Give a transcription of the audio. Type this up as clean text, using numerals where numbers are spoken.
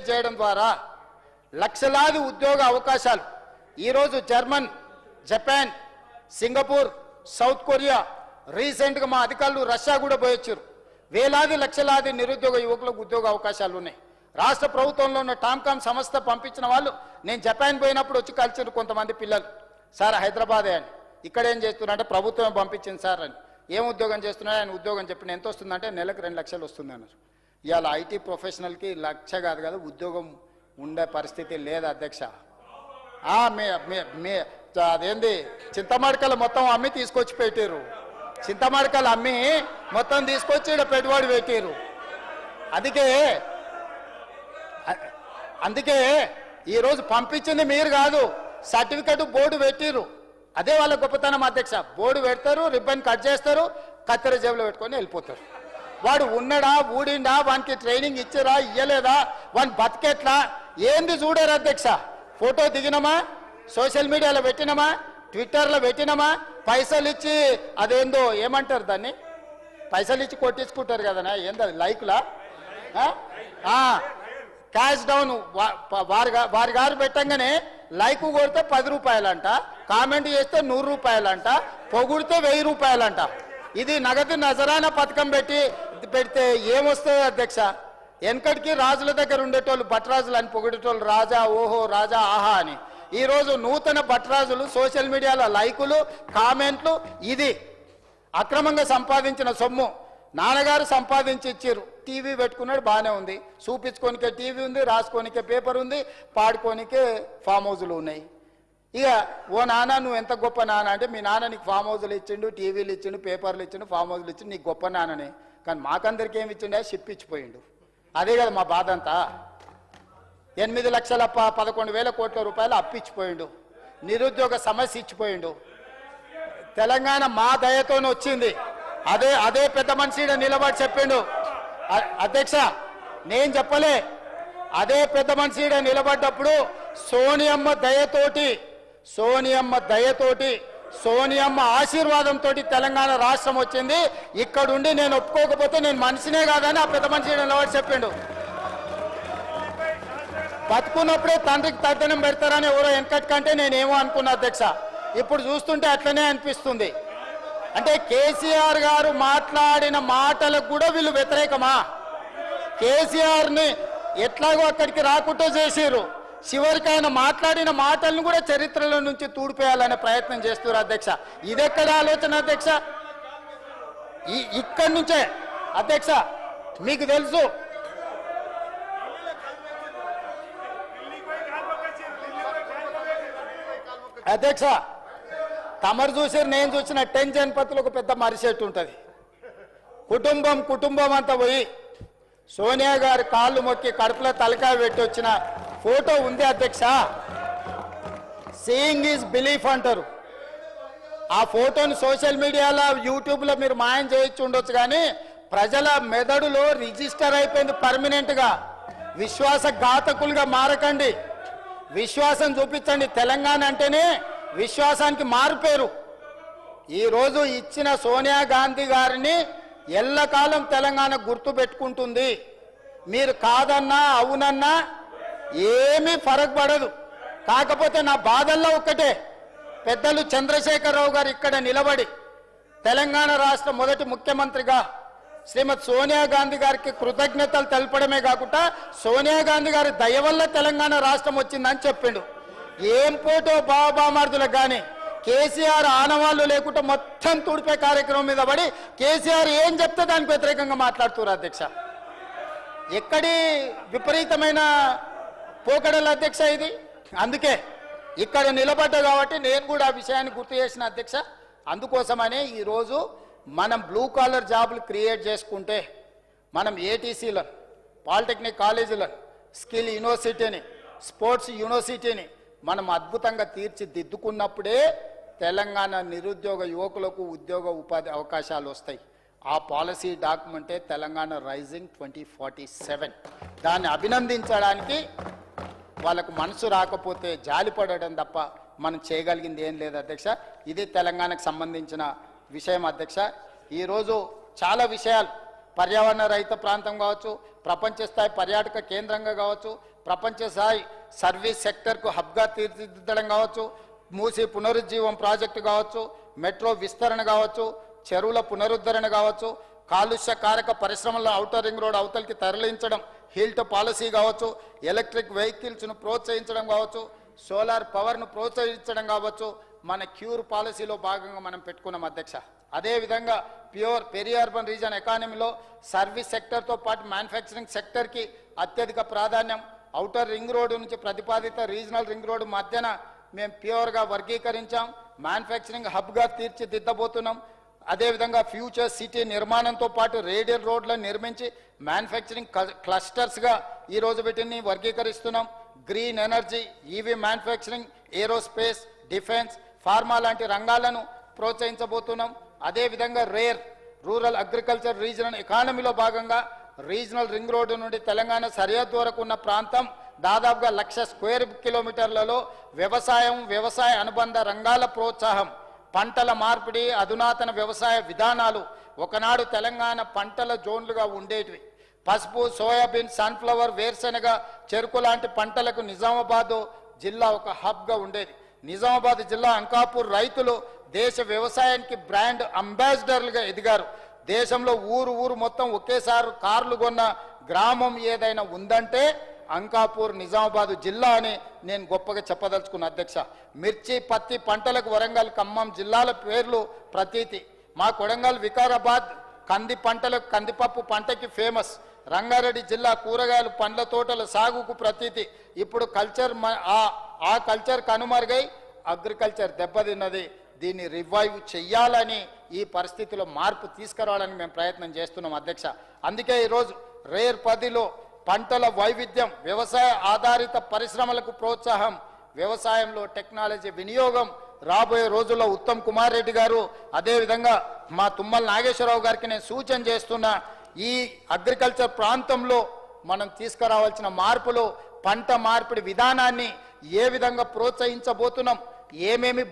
Create చేయడం ద్వారా లక్షలాది ఉద్యోగ అవకాశాలు ఈరోజు German, Japan, Singapore, south Korea, రీసెంట్గా మా అధికారులు రష్యా కూడా పోయొచ్చారు. వేలాది లక్షలాది నిరుద్యోగ యువకులకు ఉద్యోగ అవకాశాలు ఉన్నాయి. రాష్ట్ర ప్రభుత్వంలో ఉన్న టామ్కామ్ సంస్థ పంపించిన వాళ్ళు నేను జపాన్ పోయినప్పుడు వచ్చి కలిసారు కొంతమంది పిల్లలు. సార్ హైదరాబాదే అని, ఇక్కడ ఏం చేస్తున్నా అంటే ప్రభుత్వం పంపించింది సార్ అని. ఏం ఉద్యోగం చేస్తున్నా ఆయన ఉద్యోగం చెప్పిన ఎంత వస్తుందంటే నెలకు 2 లక్షలు వస్తుంది అన్నారు. ఇవాళ ఐటీ ప్రొఫెషనల్కి 1 లక్ష కాదు కదా ఉద్యోగం ఉండే పరిస్థితి లేదు అధ్యక్ష. అదేంది చింతమడకలు మొత్తం అమ్మి తీసుకొచ్చి పెట్టారు. చింతమడకలు అమ్మి మొత్తం తీసుకొచ్చి ఇక్కడ పెట్టుబడి పెట్టారు. అందుకే ఈరోజు పంపించింది మీరు కాదు, సర్టిఫికెట్ బోర్డు పెట్టిరు. అదే వాళ్ళ గొప్పతనం అధ్యక్ష. బోర్డు పెడతారు, రిబ్బన్ కట్ చేస్తారు, కత్తెర జేబులో పెట్టుకొని వెళ్ళిపోతారు. వాడు ఉన్నడా, ఊడిండా, వానికి ట్రైనింగ్ ఇచ్చారా, ఇయ్యలేదా, వాని బతికెట్లా ఏంది చూడారు అధ్యక్ష. ఫోటో దిగినమా, సోషల్ మీడియాలో పెట్టినమా, ట్విట్టర్లో పెట్టినమా, పైసలు ఇచ్చి అదేందో ఏమంటారు దాన్ని, పైసలు ఇచ్చి కొట్టించుకుంటారు కదనా, ఏంది అది లైక్లా, క్యాష్ డౌన్ వారి గారు పెట్టంగానే లైక్ కొడితే 10 రూపాయలంట, కామెంట్ చేస్తే 100 రూపాయలంట, పొగుడితే 1000 రూపాయలంట. ఇది నగదు నజరానా పథకం పెడితే ఏమొస్తుంది అధ్యక్ష? వెనకటికి రాజుల దగ్గర ఉండేటోళ్ళు భట్రాజులు అని పొగిడేటోళ్ళు, రాజా ఓహో రాజా ఆహా అని. ఈరోజు నూతన భట్రాజులు సోషల్ మీడియాలో లైకులు, కామెంట్లు, ఇది అక్రమంగా సంపాదించిన సొమ్ము. నాన్నగారు సంపాదించి ఇచ్చారు, టీవీ పెట్టుకున్నాడు, బాగానే ఉంది, చూపించుకోనికే టీవీ ఉంది, రాసుకోనికే పేపర్ ఉంది, పాడుకోనికే ఫామ్ హౌజులు ఉన్నాయి. ఇక ఓ నాన్న నువ్వు ఎంత గొప్ప నాన్న అంటే, మీ నాన్న నీకు ఫామ్ హౌజులు ఇచ్చిండు, టీవీలు ఇచ్చిండు, పేపర్లు ఇచ్చిండు, ఫామ్ హౌజులు ఇచ్చిండు, నీకు గొప్ప నాన్ననే. కానీ మాకందరికి ఏమి ఇచ్చిండే, షిప్ ఇచ్చిపోయిండు. అదే కదా మా బాధ అంతా. 8,11,000 కోట్ల రూపాయలు అప్పిచ్చిపోయిండు, నిరుద్యోగ సమస్య ఇచ్చిపోయిండు. తెలంగాణ మా దయతోనే వచ్చింది. అదే పెద్ద మనిషి నిలబడి చెప్పిండు అధ్యక్ష, నేను చెప్పలే. అదే పెద్ద మనిషి నిలబడ్డప్పుడు సోనియమ్మ దయతోటి సోనియమ్మ ఆశీర్వాదంతో తెలంగాణ రాష్ట్రం వచ్చింది. ఇక్కడుండి నేను ఒప్పుకోకపోతే నేను మనిషినే కాదని ఆ పెద్ద మనిషి నిలబడి చెప్పిండు. బతుకున్నప్పుడే తండ్రికి తద్దనం పెడతారని ఎవరో వెనకటి కంటే నేనేమో అనుకున్నా అధ్యక్ష. ఇప్పుడు చూస్తుంటే అట్లనే అనిపిస్తుంది. అంటే కేసీఆర్ గారు మాట్లాడిన మాటలకు కూడా వీళ్ళు వ్యతిరేకమా? కేసీఆర్ని ఎట్లాగో అక్కడికి రాకుండా చేసిరు, చివరికి ఆయన మాట్లాడిన మాటలను కూడా చరిత్రలో నుంచి తూడిపేయాలనే ప్రయత్నం చేస్తున్నారు అధ్యక్ష. ఇదెక్కడ ఆలోచన అధ్యక్ష? ఇక్కడి నుంచే అధ్యక్ష మీకు తెలుసు, అధ్యక్ష తమరు చూసారు, నేను చూసిన 10 జనపతులు ఒక పెద్ద మరిచెట్టు ఉంటుంది. కుటుంబం అంతా పోయి సోనియా గారి కాళ్ళు మొక్కి కడుపులో తలకాయ పెట్టి వచ్చిన ఫోటో ఉంది అధ్యక్ష. సీయింగ్ ఈజ్ బిలీఫ్ అంటారు. ఆ ఫోటోని సోషల్ మీడియాలో, యూట్యూబ్లో మీరు మాయం చేయొచ్చు ఉండొచ్చు, కానీ ప్రజల మెదడులో రిజిస్టర్ అయిపోయింది పర్మనెంట్గా. విశ్వాసఘాతకులుగా మారకండి, విశ్వాసం చూపించండి. తెలంగాణ అంటేనే విశ్వాసానికి మారుపేరు. ఈరోజు ఇచ్చిన సోనియా గాంధీ గారిని ఎల్లకాలం తెలంగాణ గుర్తు పెట్టుకుంటుంది. మీరు కాదన్నా అవునన్నా ఏమీ ఫరక్ పడదు. కాకపోతే నా బాధల్లో ఒక్కటే, పెద్దలు చంద్రశేఖరరావు గారు ఇక్కడ నిలబడి తెలంగాణ రాష్ట్ర మొదటి ముఖ్యమంత్రిగా శ్రీమతి సోనియా గాంధీ గారికి కృతజ్ఞతలు తెలపడమే కాకుండా సోనియా గాంధీ గారి దయ వల్ల తెలంగాణ రాష్ట్రం వచ్చిందని చెప్పిండు. ఏం పోటో బాబామర్దులకు కానీ కేసీఆర్ ఆనవాళ్ళు లేకుండా మొత్తం తుడిపే కార్యక్రమం మీద పడి కేసీఆర్ ఏం చెప్తే దానికి వ్యతిరేకంగా మాట్లాడుతున్నారు అధ్యక్ష. ఎక్కడి విపరీతమైన పోకడల అధ్యక్ష ఇది. అందుకే ఇక్కడ నిలబడ్డా కాబట్టి నేను కూడా ఆ విషయాన్ని గుర్తు చేసిన అధ్యక్ష. అందుకోసమనే ఈరోజు మనం బ్లూ కాలర్ జాబులు క్రియేట్ చేసుకుంటే, మనం ఏటీసీలను, పాలిటెక్నిక్ కాలేజీలను, స్కిల్ యూనివర్సిటీని, స్పోర్ట్స్ యూనివర్సిటీని మనం అద్భుతంగా తీర్చిదిద్దుకున్నప్పుడే తెలంగాణ నిరుద్యోగ యువకులకు ఉద్యోగ ఉపాధి అవకాశాలు వస్తాయి. ఆ పాలసీ డాక్యుమెంటే తెలంగాణ రైజింగ్ 2047. దాన్ని అభినందించడానికి వాళ్ళకు మనసు రాకపోతే జాలిపడడం తప్ప మనం చేయగలిగింది ఏం లేదు అధ్యక్ష. ఇది తెలంగాణకు సంబంధించిన విషయం అధ్యక్ష. ఈరోజు చాలా విషయాలు పర్యావరణ రహిత ప్రాంతం కావచ్చు, ప్రపంచ స్థాయి పర్యాటక కేంద్రంగా కావచ్చు, ప్రపంచ స్థాయి సర్వీస్ సెక్టర్కు హబ్గా తీర్చిదిద్దడం కావచ్చు, మూసి పునరుజ్జీవం ప్రాజెక్టు కావచ్చు, మెట్రో విస్తరణ కావచ్చు, చెరువుల పునరుద్ధరణ కావచ్చు, కాలుష్య కారక పరిశ్రమలను ఔటర్ రింగ్ రోడ్ అవతలికి తరలించడం, హీల్ట్ పాలసీ కావచ్చు, ఎలక్ట్రిక్ వెహికల్స్ను ప్రోత్సహించడం కావచ్చు, సోలార్ పవర్ను ప్రోత్సహించడం కావచ్చు, మన క్యూర్ పాలసీలో భాగంగా మనం పెట్టుకున్నాం అధ్యక్ష. అదేవిధంగా ప్యూర్ పెరి అర్బన్ రీజన్ ఎకానమీలో సర్వీస్ సెక్టర్తో పాటు మ్యానుఫ్యాక్చరింగ్ సెక్టర్కి అత్యధిక ప్రాధాన్యం. ఔటర్ రింగ్ రోడ్డు నుంచి ప్రతిపాదిత రీజనల్ రింగ్ రోడ్డు మధ్యన మేము ప్యూర్గా వర్గీకరించాం, మ్యానుఫ్యాక్చరింగ్ హబ్గా తీర్చిదిద్దబోతున్నాం. అదేవిధంగా ఫ్యూచర్ సిటీ నిర్మాణంతో పాటు రేడియల్ రోడ్లను నిర్మించి మ్యానుఫ్యాక్చరింగ్ క్లస్టర్స్గా ఈరోజు వీటిని వర్గీకరిస్తున్నాం. Green energy, EV manufacturing, aerospace, defence, pharma లాంటి రంగాలను ప్రోత్సహించబోతున్నాం. అదేవిధంగా రూరల్ అగ్రికల్చర్ రీజనల్ ఎకానమీలో భాగంగా రీజనల్ రింగ్ రోడ్డు నుండి తెలంగాణ సరిహద్దు వరకు ఉన్న ప్రాంతం దాదాపుగా 1,00,000 స్క్వేర్ కిలోమీటర్లలో వ్యవసాయ అనుబంధ రంగాల ప్రోత్సాహం, పంటల మార్పిడి, అధునాతన వ్యవసాయ విధానాలు ఒకనాడు తెలంగాణ పంటల జోన్లుగా ఉండేటివి. పసుపు, సోయాబీన్, సన్ఫ్లవర్, వేరుశెనగ, చెరుకు లాంటి పంటలకు నిజామాబాద్ జిల్లా ఒక హబ్గా ఉండేది. నిజామాబాద్ జిల్లా అంకాపూర్ రైతులు దేశ వ్యవసాయానికి బ్రాండ్ అంబాసిడర్లుగా ఎదిగారు. దేశంలో ఊరు మొత్తం ఒకేసారి కార్లు కొన్న గ్రామం ఏదైనా ఉందంటే అంకాపూర్ నిజామాబాద్ జిల్లా అని నేను గొప్పగా చెప్పదలుచుకున్న అధ్యక్ష. మిర్చి, పత్తి పంటలకు వరంగల్, ఖమ్మం జిల్లాల పేర్లు ప్రతీతి. మా కొడంగల్, వికారాబాద్ కంది పంటలకు, కందిపప్పు పంటకి ఫేమస్. రంగారెడ్డి జిల్లా కూరగాయలు, పండ్ల తోటల సాగుకు ప్రతీతి. ఇప్పుడు ఆ కల్చర్ కనుమరుగై అగ్రికల్చర్ దెబ్బతిన్నది. దీన్ని రివైవ్ చెయ్యాలని, ఈ పరిస్థితిలో మార్పు తీసుకురావాలని మేము ప్రయత్నం చేస్తున్నాం అధ్యక్ష. అందుకే ఈరోజు రేర్ 10లో పంటల వైవిధ్యం, వ్యవసాయ ఆధారిత పరిశ్రమలకు ప్రోత్సాహం, వ్యవసాయంలో టెక్నాలజీ వినియోగం రాబోయే రోజుల్లో ఉత్తమ్ కుమార్ రెడ్డి గారు, అదేవిధంగా మా తుమ్మల నాగేశ్వరరావు గారికి నేను సూచన చేస్తున్నా, ఈ అగ్రికల్చర్ ప్రాంతంలో మనం తీసుకురావాల్సిన మార్పులు, పంట మార్పిడి విధానాన్ని ఏ విధంగా ప్రోత్సహించబోతున్నాం, ఏమేమి